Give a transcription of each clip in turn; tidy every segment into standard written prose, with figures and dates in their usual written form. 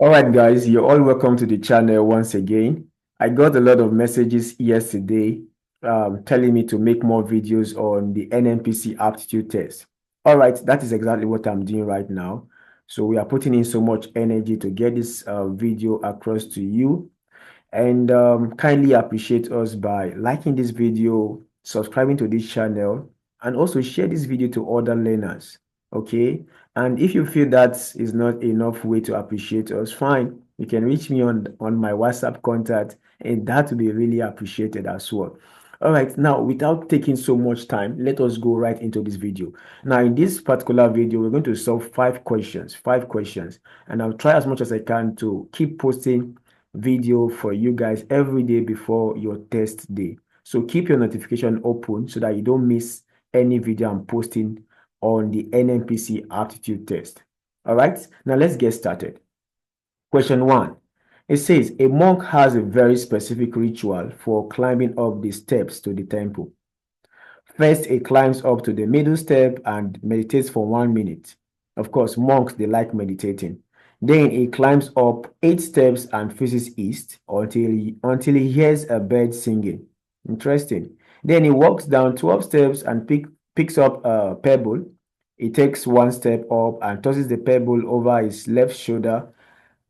All right, guys, you're all welcome to the channel once again. I got a lot of messages yesterday telling me to make more videos on the Nnpc aptitude test. All right, that is exactly what I'm doing right now. So we are putting in so much energy to get this video across to you. And kindly appreciate us by liking this video, subscribing to this channel, and also share this video to other learners. Okay. And if you feel that is not enough way to appreciate us, fine. You can reach me on my WhatsApp contact, and that will be really appreciated as well. All right, now without taking so much time, let us go right into this video. Now, in this particular video, we're going to solve five questions, and I'll try as much as I can to keep posting video for you guys every day before your test day. So keep your notification open so that you don't miss any video I'm posting on the Nnpc aptitude test. All right, now let's get started. Question 1. It says a monk has a very specific ritual for climbing up the steps to the temple. First, he climbs up to the middle step and meditates for 1 minute. Of course, monks, they like meditating. Then he climbs up 8 steps and faces east until he hears a bird singing. Interesting. Then he walks down 12 steps and picks up a pebble. He takes 1 step up and tosses the pebble over his left shoulder.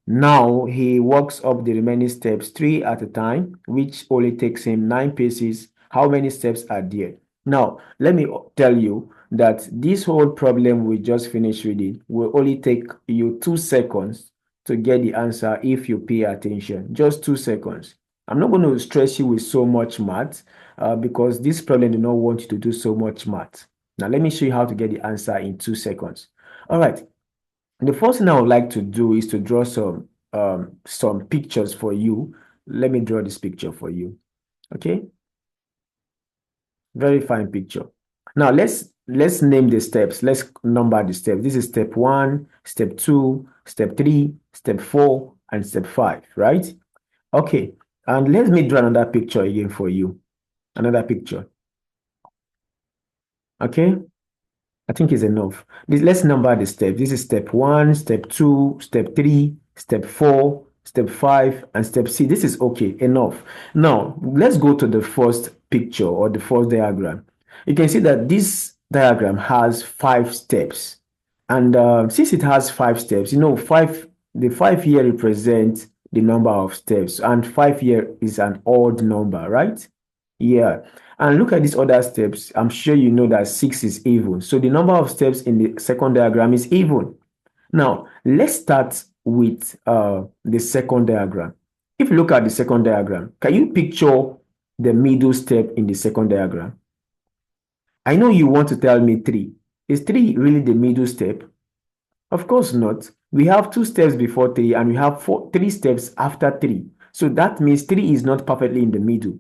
Now he walks up the remaining steps 3 at a time, which only takes him 9 paces. How many steps are there? Now, let me tell you that this whole problem we just finished reading will only take you 2 seconds to get the answer if you pay attention. Just 2 seconds. I'm not going to stress you with so much math because this problem do not want you to do so much math. Now, let me show you how to get the answer in 2 seconds. All right. The first thing I would like to do is to draw some pictures for you. Let me draw this picture for you. Okay, very fine picture. Now let's name the steps. Let's number the steps. This is step 1, step 2, step 3, step 4, and step 5, right? Okay, and let me draw another picture again for you. Another picture. Okay, I think it's enough. Let's number the steps. This is step 1, step 2, step 3, step 4, step 5, and step 6. This is okay, enough. Now, let's go to the first picture or the first diagram. You can see that this diagram has 5 steps. And since it has 5 steps, the 5 here represents the number of steps, and 5 here is an odd number, right? Yeah. And look at these other steps. I'm sure you know that 6 is even. So the number of steps in the second diagram is even. Now, let's start with the second diagram. If you look at the second diagram, can you picture the middle step in the second diagram? I know you want to tell me 3. Is 3 really the middle step? Of course not. We have 2 steps before 3 and we have 3 steps after 3. So that means 3 is not perfectly in the middle.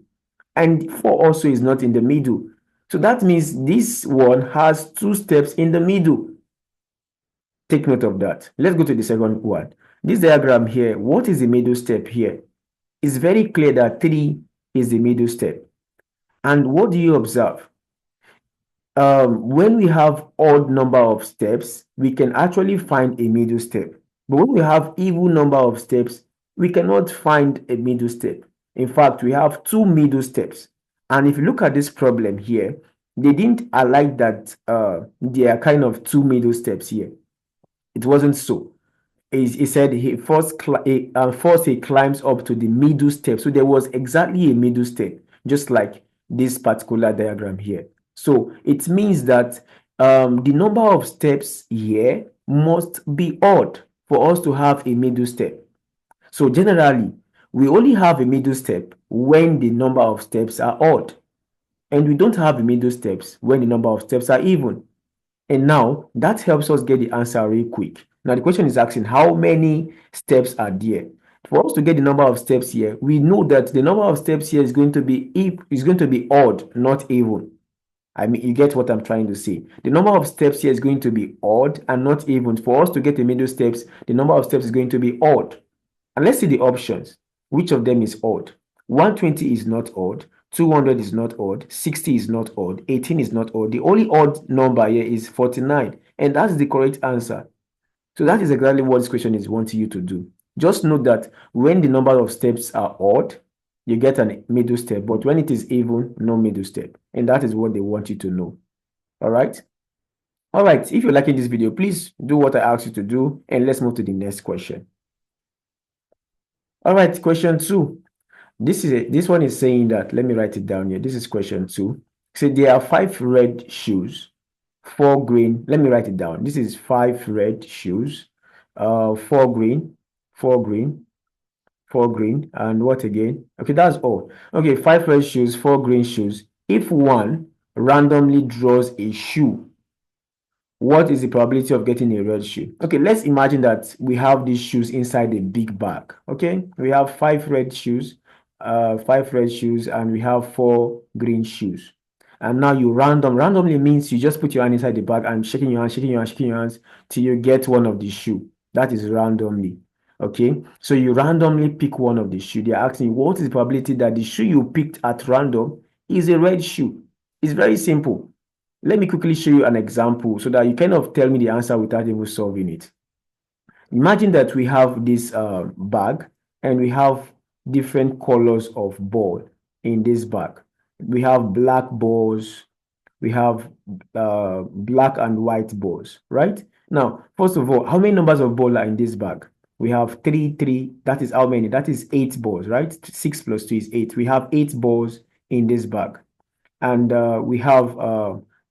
And 4 also is not in the middle. So that means this one has 2 steps in the middle. Take note of that. Let's go to the second one. This diagram here, what is the middle step here? It's very clear that 3 is the middle step. And what do you observe? When we have odd number of steps, we can actually find a middle step. But when we have even number of steps, we cannot find a middle step. In fact, we have 2 middle steps. And if you look at this problem here, they didn't highlight that there are kind of 2 middle steps here. It wasn't so. He said he first he climbs up to the middle step. So there was exactly a middle step, just like this particular diagram here. So it means that the number of steps here must be odd for us to have a middle step. So generally, we only have a middle step when the number of steps are odd. And we don't have the middle steps when the number of steps are even. And now that helps us get the answer real quick. Now the question is asking how many steps are there. For us to get the number of steps here, we know that the number of steps here is going to be odd, not even. I mean, you get what I'm trying to say. The number of steps here is going to be odd and not even. For us to get the middle steps, the number of steps is going to be odd. And let's see the options. Which of them is odd? 120 is not odd. 200 is not odd. 60 is not odd. 18 is not odd. The only odd number here is 49. And that's the correct answer. So that is exactly what this question is wanting you to do. Just note that when the number of steps are odd, you get a middle step, but when it is even, no middle step. And that is what they want you to know. All right. All right. If you're liking this video, please do what I asked you to do, and let's move to the next question. All right, question 2. This one is saying that, let me write it down here. This is question 2. So there are 5 red shoes, 4 green. Let me write it down. This is 5 red shoes, 4 green, 4 green, 4 green, and what again? Okay, that's all. Okay, 5 red shoes, 4 green shoes. If one randomly draws a shoe, what is the probability of getting a red shoe? Okay, let's imagine that we have these shoes inside a big bag. Okay, we have 5 red shoes, 5 red shoes, and we have 4 green shoes. And now you randomly means you just put your hand inside the bag and shaking your hand, shaking your hand, shaking your hands till you get one of the shoe. That is randomly. Okay, so you randomly pick one of the shoe. They're asking you, what is the probability that the shoe you picked at random is a red shoe? It's very simple. Let me quickly show you an example so that you kind of tell me the answer without even solving it. Imagine that we have this bag and we have different colors of ball in this bag. We have black balls, we have black and white balls, right? Now, first of all, how many numbers of ball are in this bag? We have 3. That is how many? That is 8 balls, right? 6 plus 2 is 8. We have 8 balls in this bag. And we have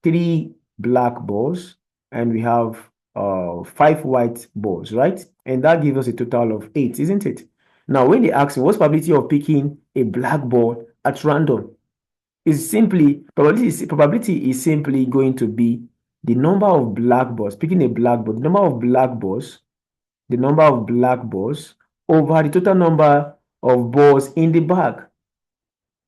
3 black balls and we have 5 white balls, right? And that gives us a total of 8, isn't it? Now, when they ask me what's probability of picking a black ball at random, is simply probability is simply going to be the number of black balls, picking a black ball, the number of black balls over the total number of balls in the bag.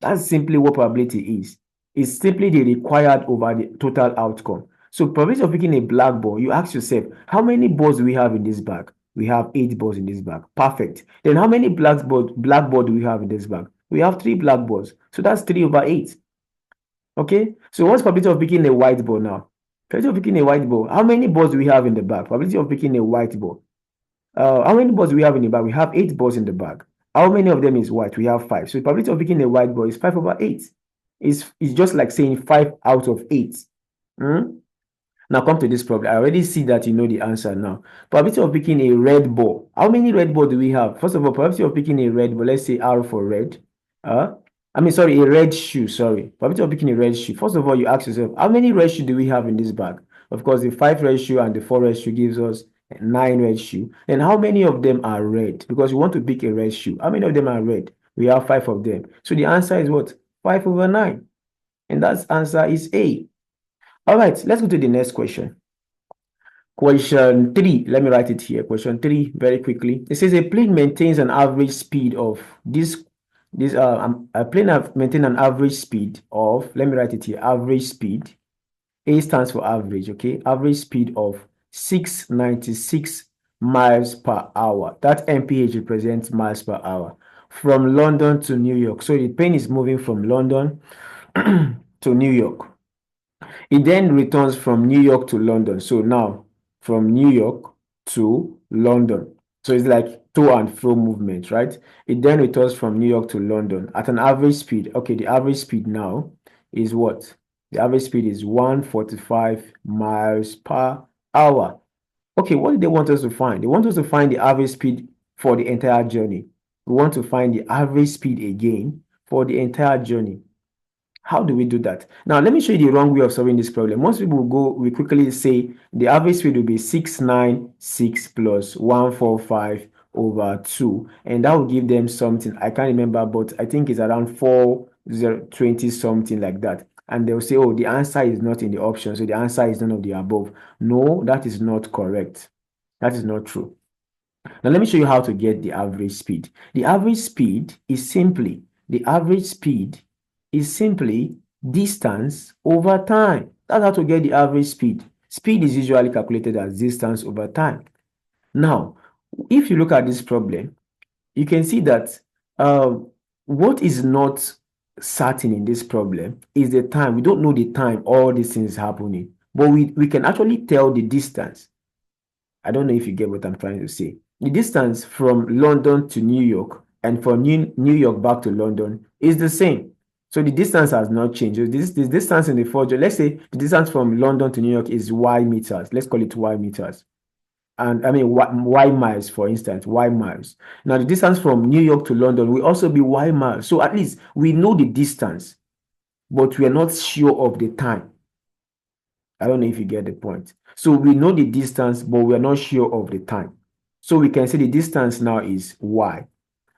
That's simply what probability is. It's simply the required over the total outcome. So probability of picking a black ball, you ask yourself, how many balls do we have in this bag? We have 8 balls in this bag. Perfect. Then how many black ball do we have in this bag? We have 3 black balls. So that's 3 over 8. Okay. So what's probability of picking a white ball now? Probability of picking a white ball. How many balls do we have in the bag? Probability of picking a white ball. How many balls do we have in the bag? We have 8 balls in the bag. How many of them is white? We have 5. So the probability of picking a white ball is 5 over 8. It's just like saying 5 out of 8. Now come to this problem. I already see that you know the answer now. Probability of picking a red ball. How many red balls do we have? First of all, probability of picking a red ball. Let's say R for red. A red shoe. Sorry. Probability of picking a red shoe. First of all, you ask yourself, how many red shoes do we have in this bag? Of course, the 5 red shoe and the 4 red shoe gives us 9 red shoe. And how many of them are red? Because we want to pick a red shoe. How many of them are red? We have 5 of them. So the answer is what? 5 over 9. And that answer is A. All right, let's go to the next question. Question 3. Let me write it here. Question 3, very quickly. It says a plane maintains an average speed of a plane maintains an average speed of, let me write it here, average speed. A stands for average, okay? Average speed of 696 miles per hour. That mph represents miles per hour from London to New York. So the plane is moving from London to New York. It then returns from New York to London. So now from New York to London. So it's like to and fro movement, right? It then returns from New York to London at an average speed. Okay, the average speed now is what? The average speed is 145 miles per hour. Okay, what do they want us to find? They want us to find the average speed for the entire journey. We want to find the average speed again for the entire journey. How do we do that? Now, let me show you the wrong way of solving this problem. Most people we quickly say the average speed will be 696 plus 145 over 2. And that will give them something. I can't remember, but I think it's around 4020 something like that. And they'll say, oh, the answer is not in the option. So the answer is none of the above. No, that is not correct. That is not true. Now, let me show you how to get the average speed. The average speed is simply distance over time. That's how to get the average speed. Speed is usually calculated as distance over time. Now, if you look at this problem, you can see that what is not certain in this problem is the time. We don't know the time all these things happening, but we can actually tell the distance. I don't know if you get what I'm trying to say. The distance from London to New York and from New York back to London is the same. So the distance has not changed. So this distance in the fourth, let's say the distance from London to New York is y meters. Let's call it y meters. And I mean y miles, for instance, y miles. Now the distance from New York to London will also be y miles. So at least we know the distance, but we are not sure of the time. I don't know if you get the point. So we know the distance, but we are not sure of the time. So we can say the distance now is y.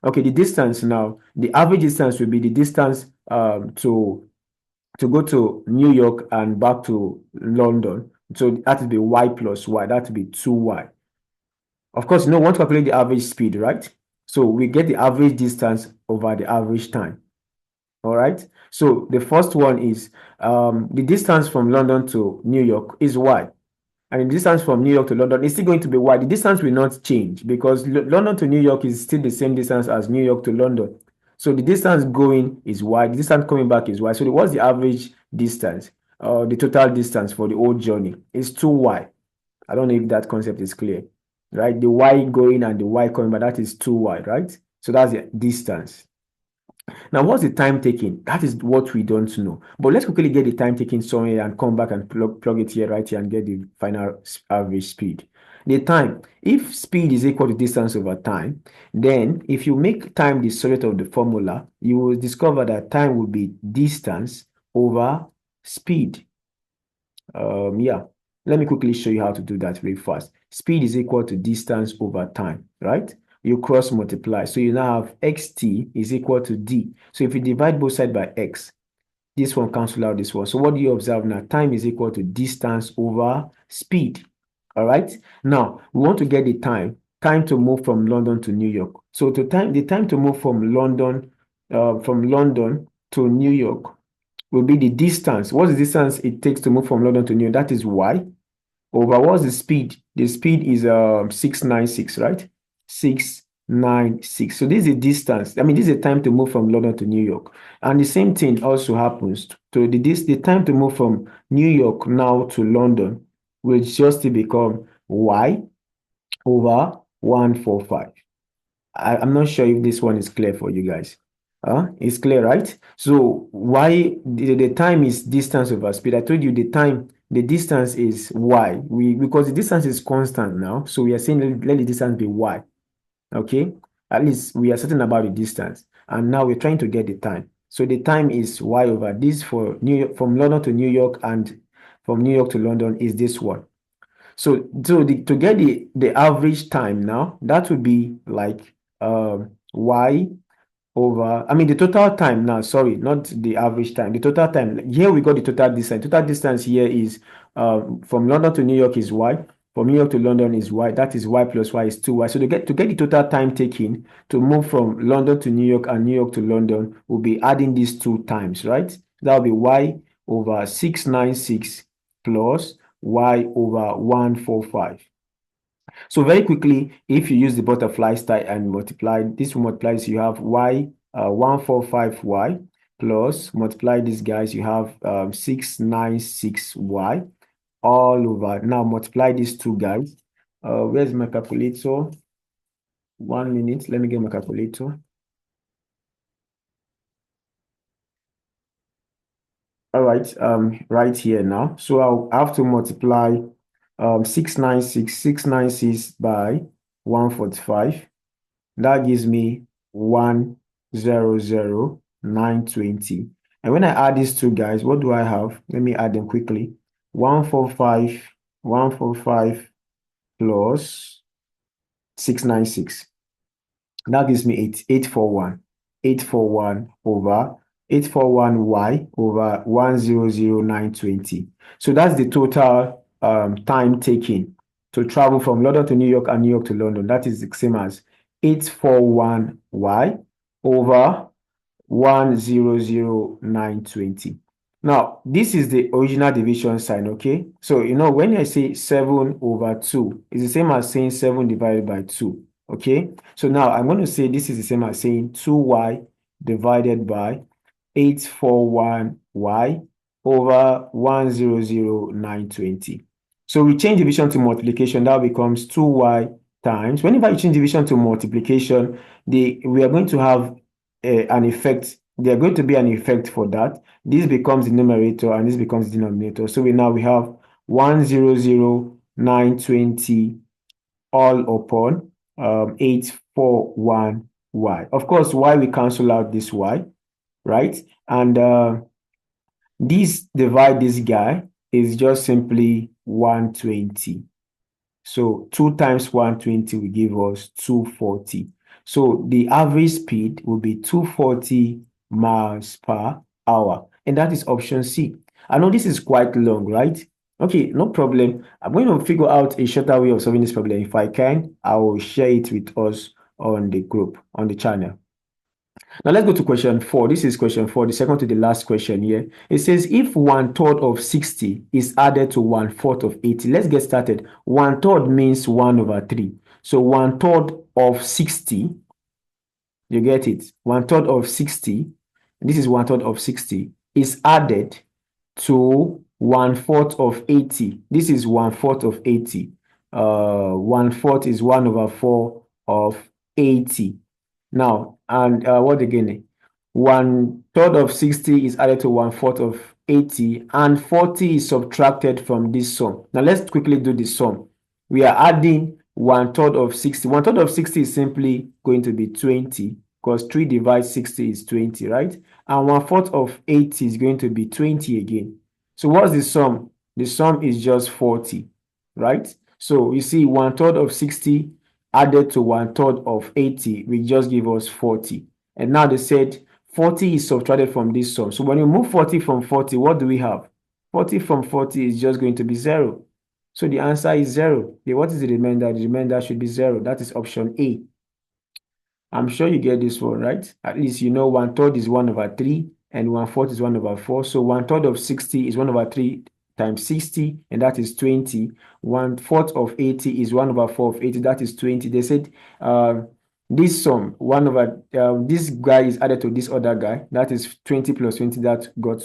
Okay, the distance now, the average distance will be the distance to go to New York and back to London. So that will be y plus y. That will be 2y. Of course, we want to calculate the average speed, right? So we get the average distance over the average time. All right. So the first one is the distance from London to New York is y. And the distance from New York to London is still going to be y. The distance will not change because London to New York is still the same distance as New York to London. So the distance going is y. The distance coming back is y. So what's the average distance? The total distance for the whole journey is 2y. I don't know if that concept is clear, right? The y going and the y coming back, that is 2y, right? So that's the distance. Now, what's the time taking? That is what we don't know. But let's quickly get the time taking somewhere and come back and plug it here, right here, and get the final average speed. The time, if speed is equal to distance over time, then if you make time the surrogate of the formula, you will discover that time will be distance over speed. Yeah, let me quickly show you how to do that very fast. Speed is equal to distance over time, right? You cross multiply. So you now have xt is equal to d. So if you divide both sides by x, this one cancel out this one. So what do you observe now? Time is equal to distance over speed. All right. Now we want to get the time to move from London to New York. So the time to move from London to New York will be the distance. What's the distance it takes to move from London to New York? That is y. Over what's the speed? The speed is 696, right? 696. So this is the distance. I mean, this is the time to move from London to New York. And the same thing also happens to the time to move from New York now to London will just become y over 145. I'm not sure if this one is clear for you guys. It's clear, right? So why the time is distance over speed. I told you the distance is y. Because the distance is constant now, so we are saying let the distance be y. Okay, at least we are certain about the distance, and now we're trying to get the time. So the time is y over this for New York, from London to New York, and from New York to London is this one. So to get the average time now, that would be like y over, I mean, the total time now, sorry, not the average time, the total time. Here we got the total distance. Total distance here is from London to New York is y, from New York to London is y, that is y plus y is 2y. So to get the total time taken to move from London to New York and New York to London, we'll be adding these two times, right? That will be y over 696 plus y over 145. So very quickly, if you use the butterfly style and multiply, this will multiply, so you have y 145y plus multiply these guys, you have 696y all over. Now multiply these two guys. Where's my calculator? 1 minute. Let me get my calculator. All right, right here now. So I'll have to multiply 696 by 145. That gives me 100,920. And when I add these two guys, what do I have? Let me add them quickly. 145 plus 696. That gives me 841. 841 over 841y over 100,920. So that's the total time taken to travel from London to New York and New York to London. That is the same as 841y over 100,920. Now, this is the original division sign, okay? So, when I say 7 over 2, it's the same as saying 7 divided by 2, okay? So now I'm going to say this is the same as saying 2y divided by 841y over 100,920. So we change division to multiplication. That becomes 2y times. Whenever you change division to multiplication, we are going to have an effect. There are going to be an effect for that. This becomes the numerator and this becomes the denominator. So we have 100,920 all upon 841y. Of course, y we cancel out this y, right? And this divide this guy is just simply 120. So 2 times 120 will give us 240. So the average speed will be 240 miles per hour. And that is option C. I know this is quite long, right? Okay, no problem. I'm going to figure out a shorter way of solving this problem. If I can, I will share it with us on the group, on the channel. Now let's go to question 4. This is question 4, the second to the last question here. It says if 1/3 of 60 is added to 1/4 of 80. Let's get started. 1/3 means 1/3. So 1/3 of 60, you get it? 1/3 of 60, this is 1/3 of 60, is added to 1/4 of 80. This is 1/4 of 80. 1/4 is 1/4 of 80. Now, and what again? 1/3 of 60 is added to 1/4 of 80, and 40 is subtracted from this sum. Now, let's quickly do the sum. We are adding 1/3 of 60. 1/3 of 60 is simply going to be 20, because 3 divides 60 is 20, right? And 1/4 of 80 is going to be 20 again. So what's the sum? The sum is just 40, right? So you see 1/3 of 60 added to 1/3 of 80 will just give us 40. And now they said 40 is subtracted from this sum. So when you move 40 from 40, what do we have? 40 from 40 is just going to be 0. So the answer is 0. What is the remainder? The remainder should be 0. That is option A. I'm sure you get this one, right? At least you know 1/3 is 1/3 and 1/4 is 1/4. So 1/3 of 60 is 1/3 times 60, and that is 20. 1/4 of 80 is 1/4 of 80, that is 20. They said this sum, this guy is added to this other guy, that is 20 plus 20, that got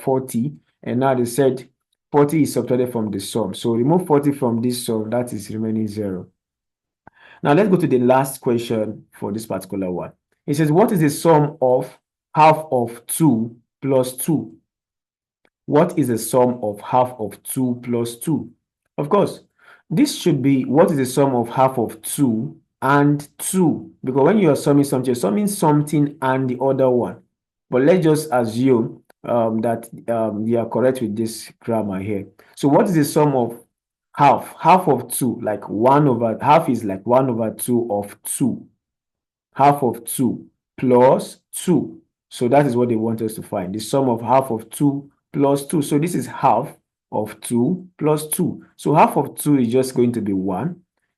40. And now they said 40 is subtracted from the sum. So remove 40 from this sum, that is remaining 0. Now let's go to the last question for this particular one. It says, what is the sum of half of 2 plus 2? What is the sum of half of 2 plus 2? Of course, this should be what is the sum of half of 2 and 2? Because when you are summing something, you're summing something and the other one. But let's just assume that you are correct with this grammar here. So what is the sum of half? Half of 2, like half is like 1/2 of 2. Half of 2 plus 2. So that is what they want us to find. The sum of half of 2 plus 2. So this is half of 2 plus 2. So half of 2 is just going to be 1.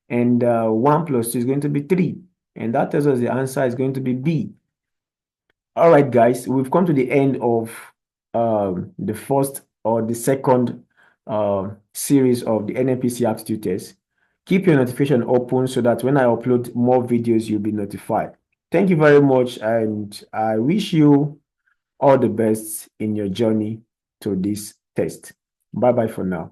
And 1 plus 2 is going to be 3. And that tells us the answer is going to be B. All right, guys, we've come to the end of the first or the second series of the Nnpc Aptitude test. Keep your notification open so that when I upload more videos, you'll be notified. Thank you very much, and I wish you all the best in your journey to this test. Bye-bye for now.